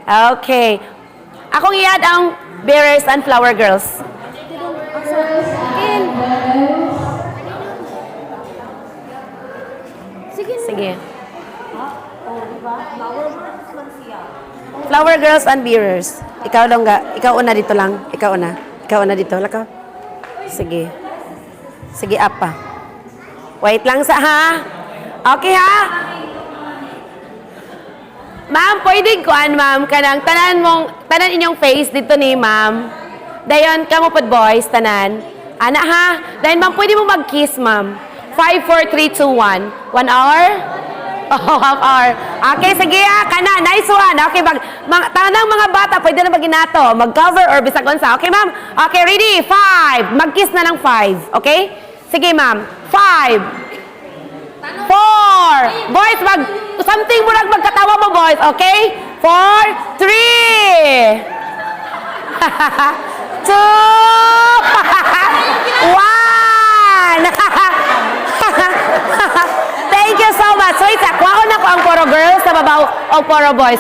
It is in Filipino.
Okay. Akong i-add ang bearers and flower girls. Sige. Flower girls and bearers. Ikaw lang ga. Ikaw una dito lang. Ikaw una. Ikaw una dito. Lakaw. Sige. Sige, up pa. Wait lang sa ha. Okay ha? Ma'am, pwede kuan ma'am kanang tanan inyong face dito ni ma'am. Dayon kamo pod boys tanan. Ana ha. Dayon ma'am pwede mo mag-kiss ma'am. 5 4 3 2 1. 1 hour? Oh, half hour. Okay, sige ha. Kana, nice one. Okay, tanang mga bata pwede na maginato, mag-cover or bisag unsa. Okay, ma'am? Okay, ready? 5. Mag-kiss na ng 5. Okay? Sige, ma'am. 5 4. Boys, something mo lang magkatawa mo, boys. Okay? 4 3 2 1. Thank you so much. So, isa, kuha na ko ang poro girls sa babaw o poro boys.